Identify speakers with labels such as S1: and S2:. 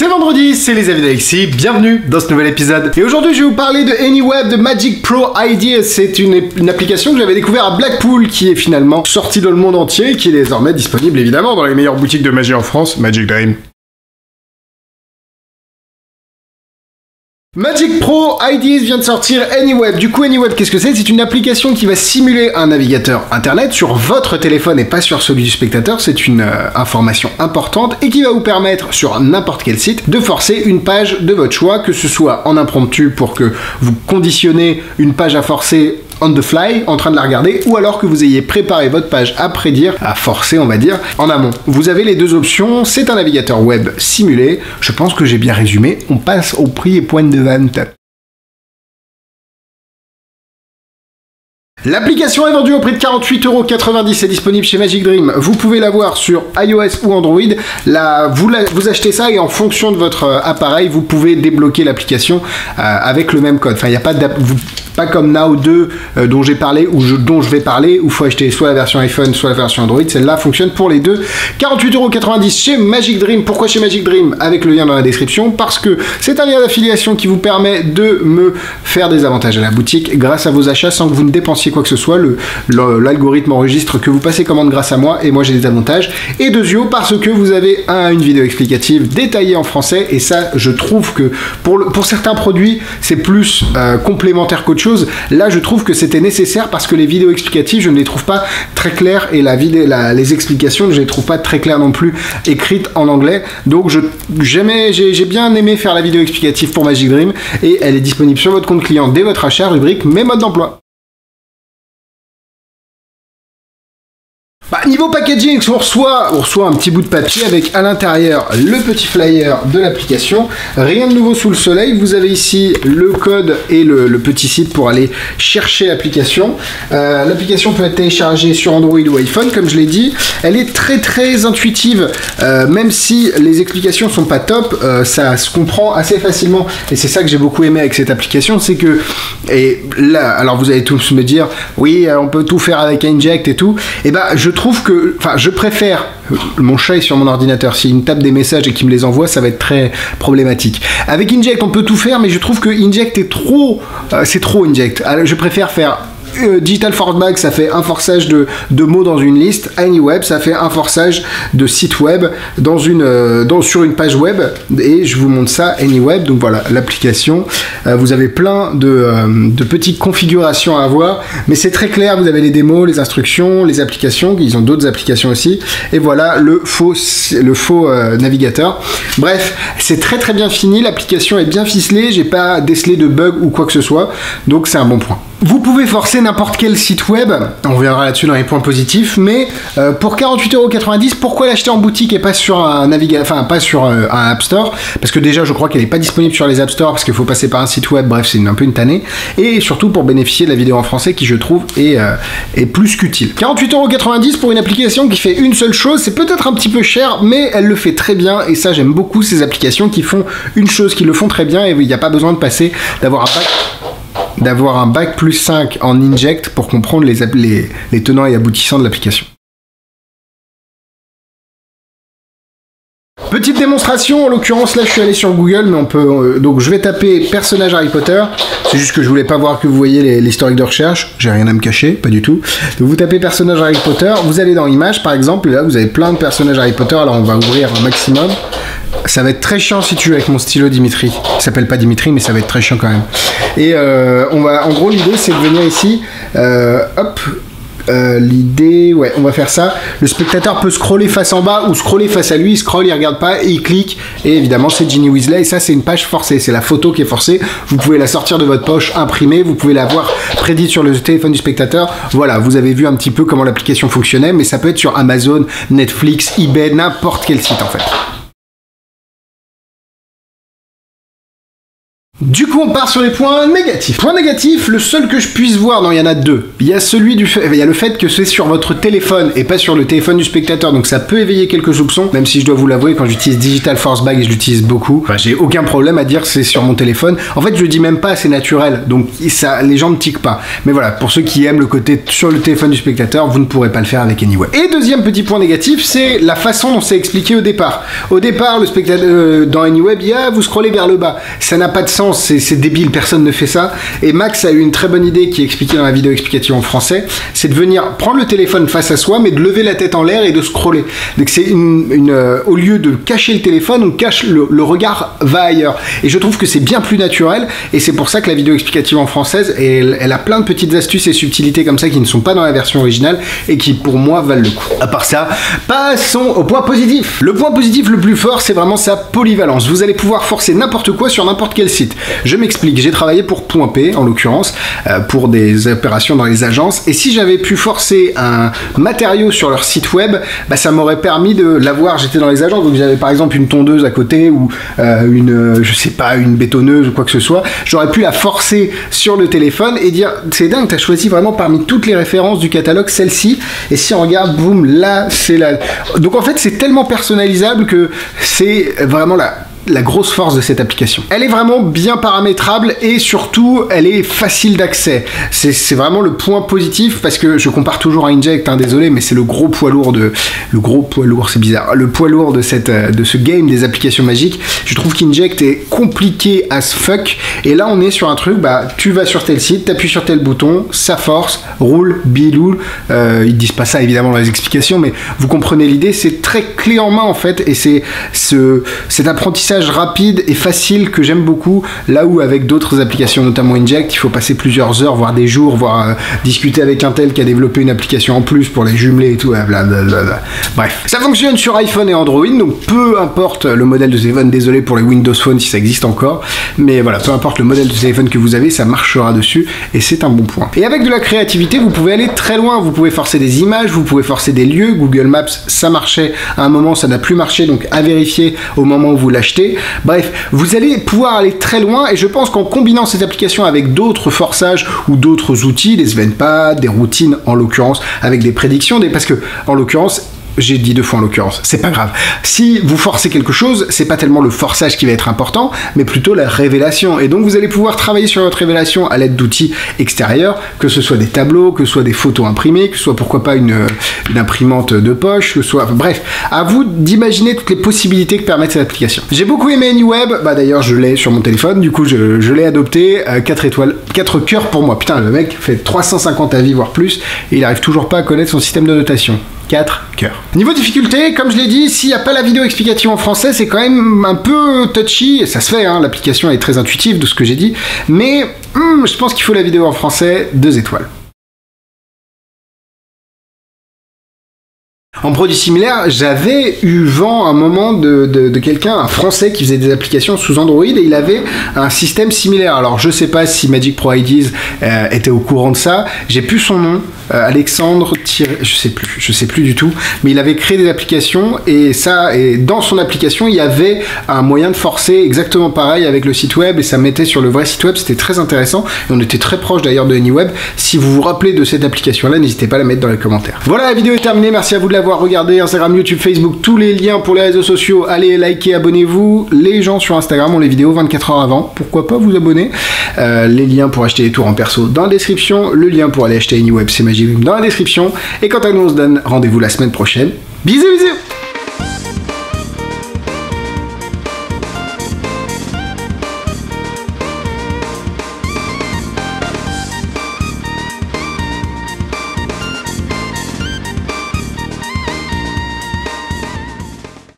S1: C'est vendredi, c'est les avis d'Alexis, bienvenue dans ce nouvel épisode. Et aujourd'hui je vais vous parler de AnyWeb de Magic Pro Ideas. C'est une application que j'avais découvert à Blackpool qui est finalement sortie dans le monde entier et qui est désormais disponible évidemment dans les meilleures boutiques de magie en France, Magic Dream. Magic Pro Ideas vient de sortir AnyWeb. Du coup, AnyWeb, qu'est-ce que c'est? C'est une application qui va simuler un navigateur internet sur votre téléphone et pas sur celui du spectateur. C'est une information importante et qui va vous permettre, sur n'importe quel site, de forcer une page de votre choix, que ce soit en impromptu pour que vous conditionnez une page à forcer on the fly, en train de la regarder, ou alors que vous ayez préparé votre page à prédire, à forcer on va dire, en amont. Vous avez les deux options, c'est un navigateur web simulé, je pense que j'ai bien résumé, on passe au prix et point de vente. L'application est vendue au prix de 48,90 €, c'est disponible chez Magic Dream. Vous pouvez l'avoir sur iOS ou Android. Vous achetez ça et en fonction de votre appareil, vous pouvez débloquer l'application avec le même code. Enfin, il n'y a pas comme Now 2 dont j'ai parlé ou dont je vais parler, où il faut acheter soit la version iPhone, soit la version Android. Celle-là fonctionne pour les deux. 48,90 € chez Magic Dream. Pourquoi chez Magic Dream? Avec le lien dans la description. Parce que c'est un lien d'affiliation qui vous permet de me faire des avantages à la boutique grâce à vos achats sans que vous ne dépensiez quoi que ce soit. L'algorithme enregistre que vous passez commande grâce à moi et moi j'ai des avantages. Et deuxièmement, parce que vous avez une vidéo explicative détaillée en français et ça, je trouve que pour certains produits, c'est plus complémentaire qu'autre chose. Là, je trouve que c'était nécessaire parce que les vidéos explicatives, je ne les trouve pas très claires et les explications, je les trouve pas très claires non plus écrites en anglais. Donc, j'ai bien aimé faire la vidéo explicative pour Magic Dream et elle est disponible sur votre compte client dès votre achat, rubrique mes modes d'emploi. Niveau packaging, on reçoit un petit bout de papier avec à l'intérieur le petit flyer de l'application. Rien de nouveau sous le soleil. Vous avez ici le code et le petit site pour aller chercher l'application. L'application peut être téléchargée sur Android ou iPhone, comme je l'ai dit. Elle est très intuitive, même si les explications sont pas top. Ça se comprend assez facilement et c'est ça que j'ai beaucoup aimé avec cette application, c'est que, et là, alors vous allez tous me dire, oui, on peut tout faire avec Inject et tout. Et ben, je trouve que, je préfère, mon chat est sur mon ordinateur, s'il me tape des messages et qu'il me les envoie, ça va être très problématique. Avec Inject, on peut tout faire, mais je trouve que Inject est trop, c'est trop Inject. Alors, je préfère faire Digital Format, ça fait un forçage de mots dans une liste. AnyWeb, ça fait un forçage de site web sur une page web. Et je vous montre ça, AnyWeb. Donc voilà, l'application. Vous avez plein de petites configurations à avoir. Mais c'est très clair, vous avez les démos, les instructions, les applications. Ils ont d'autres applications aussi. Et voilà le faux navigateur. Bref, c'est très bien fini. L'application est bien ficelée. J'ai pas décelé de bug ou quoi que ce soit. Donc c'est un bon point. Vous pouvez forcer n'importe quel site web, on reviendra là-dessus dans les points positifs, mais pour 48,90 €, pourquoi l'acheter en boutique et pas sur un pas sur un App Store? Parce que déjà, je crois qu'elle n'est pas disponible sur les App Store parce qu'il faut passer par un site web, bref, c'est un peu une tannée. Et surtout pour bénéficier de la vidéo en français qui, je trouve, est plus qu'utile. 48,90 € pour une application qui fait une seule chose, c'est peut-être un petit peu cher, mais elle le fait très bien et ça, j'aime beaucoup ces applications qui font une chose, qui le font très bien et il n'y a pas besoin de d'avoir un bac plus 5 en Inject pour comprendre les tenants et aboutissants de l'application. Petite démonstration, en l'occurrence là je suis allé sur Google, mais on peut donc je vais taper personnage Harry Potter, c'est juste que je voulais pas voir que vous voyez l'historique de recherche, j'ai rien à me cacher, pas du tout. Donc vous tapez personnage Harry Potter, vous allez dans images par exemple, et là vous avez plein de personnages Harry Potter, alors on va ouvrir un maximum. Ça va être très chiant si tu veux avec mon stylo Dimitri. Il s'appelle pas Dimitri, mais ça va être très chiant quand même. Et en gros l'idée c'est de venir ici, l'idée, ouais, on va faire ça. Le spectateur peut scroller face en bas ou scroller face à lui. Il scrolle, il regarde pas et il clique. Et évidemment, c'est Ginny Weasley. Et ça, c'est une page forcée. C'est la photo qui est forcée. Vous pouvez la sortir de votre poche, imprimer. Vous pouvez la voir prédite sur le téléphone du spectateur. Voilà, vous avez vu un petit peu comment l'application fonctionnait. Mais ça peut être sur Amazon, Netflix, eBay, n'importe quel site en fait. Du coup, on part sur les points négatifs. Point négatif, le seul que je puisse voir, non, il y en a deux. Il y a le fait que c'est sur votre téléphone et pas sur le téléphone du spectateur, donc ça peut éveiller quelques soupçons, même si je dois vous l'avouer, quand j'utilise Digital Force Bag, je l'utilise beaucoup. Enfin, j'ai aucun problème à dire que c'est sur mon téléphone. En fait, je le dis même pas, c'est naturel, donc ça, les gens ne tiquent pas. Mais voilà, pour ceux qui aiment le côté sur le téléphone du spectateur, vous ne pourrez pas le faire avec Anyway. Et deuxième petit point négatif, c'est la façon dont c'est expliqué au départ. Au départ, le spectateur dans Anyway, vous scrollez vers le bas. Ça n'a pas de sens. C'est débile, personne ne fait ça. Et Max a eu une très bonne idée qui est expliquée dans la vidéo explicative en français, c'est de venir prendre le téléphone face à soi, mais de lever la tête en l'air et de scroller. Donc c'est au lieu de cacher le téléphone, on cache le regard va ailleurs. Et je trouve que c'est bien plus naturel, et c'est pour ça que la vidéo explicative en française, elle a plein de petites astuces et subtilités comme ça qui ne sont pas dans la version originale et qui pour moi valent le coup. À part ça, passons au point positif. Le point positif le plus fort, c'est vraiment sa polyvalence. Vous allez pouvoir forcer n'importe quoi sur n'importe quel site. Je m'explique, j'ai travaillé pour Point P, en l'occurrence, pour des opérations dans les agences, et si j'avais pu forcer un matériau sur leur site web, ça m'aurait permis de l'avoir, j'étais dans les agences, donc j'avais par exemple une tondeuse à côté, ou je sais pas, une bétonneuse, ou quoi que ce soit, j'aurais pu la forcer sur le téléphone et dire, c'est dingue, t'as choisi vraiment parmi toutes les références du catalogue, celle-ci, et si on regarde, boum, là, c'est la... Donc en fait, c'est tellement personnalisable que c'est vraiment la grosse force de cette application. Elle est vraiment bien paramétrable et surtout elle est facile d'accès. C'est vraiment le point positif, parce que je compare toujours à Inject, hein, désolé, mais c'est le gros poids lourd, c'est bizarre, le poids lourd de ce game des applications magiques. Je trouve qu'Inject est compliqué as fuck, et là on est sur un truc, tu vas sur tel site, t'appuies sur tel bouton, ça force, roule, bilou, ils disent pas ça évidemment dans les explications, mais vous comprenez l'idée, c'est très clé en main en fait, et c'est cet apprentissage rapide et facile que j'aime beaucoup, là où avec d'autres applications, notamment Inject, il faut passer plusieurs heures, voire des jours, voire discuter avec un tel qui a développé une application en plus pour les jumeler et tout, blablabla. Bref, ça fonctionne sur iPhone et Android, donc peu importe le modèle de téléphone, désolé pour les Windows Phone si ça existe encore, mais voilà, peu importe le modèle de téléphone que vous avez, ça marchera dessus, et c'est un bon point. Et avec de la créativité, vous pouvez aller très loin, vous pouvez forcer des images, vous pouvez forcer des lieux. Google Maps, ça marchait à un moment, ça n'a plus marché, donc à vérifier au moment où vous l'achetez. Bref, vous allez pouvoir aller très loin, et je pense qu'en combinant cette application avec d'autres forçages ou d'autres outils, des eventpads, des routines en l'occurrence, avec des prédictions, parce que en l'occurrence, j'ai dit 2 fois en l'occurrence, c'est pas grave. Si vous forcez quelque chose, c'est pas tellement le forçage qui va être important, mais plutôt la révélation. Et donc vous allez pouvoir travailler sur votre révélation à l'aide d'outils extérieurs, que ce soit des tableaux, que ce soit des photos imprimées, que ce soit pourquoi pas une imprimante de poche, que ce soit... Bref, à vous d'imaginer toutes les possibilités que permettent cette application. J'ai beaucoup aimé AnyWeb, d'ailleurs je l'ai sur mon téléphone, du coup je l'ai adopté, 4 étoiles, 4 cœurs pour moi. Putain, le mec fait 350 avis, voire plus, et il arrive toujours pas à connaître son système de notation. 4 cœurs. Niveau difficulté, comme je l'ai dit, s'il n'y a pas la vidéo explicative en français, c'est quand même un peu touchy, et ça se fait, hein, l'application est très intuitive de ce que j'ai dit, mais je pense qu'il faut la vidéo en français, 2 étoiles. En produit similaire, j'avais eu vent un moment de quelqu'un, un français qui faisait des applications sous Android, et il avait un système similaire. Alors je sais pas si Magic Pro Ideas était au courant de ça, j'ai plus son nom, Alexandre, je sais plus du tout, mais il avait créé des applications, et dans son application il y avait un moyen de forcer exactement pareil avec le site web, et ça mettait sur le vrai site web, c'était très intéressant, et on était très proche d'ailleurs de AnyWeb. Si vous vous rappelez de cette application là, n'hésitez pas à la mettre dans les commentaires. Voilà, la vidéo est terminée, merci à vous de l'avoir regardé. Instagram, YouTube, Facebook, tous les liens pour les réseaux sociaux, allez liker, abonnez-vous. Les gens sur Instagram ont les vidéos 24 heures avant, pourquoi pas vous abonner. Les liens pour acheter les tours en perso dans la description, le lien pour aller acheter AnyWeb, c'est Magivim dans la description, et quant à nous on se donne rendez-vous la semaine prochaine. Bisous bisous.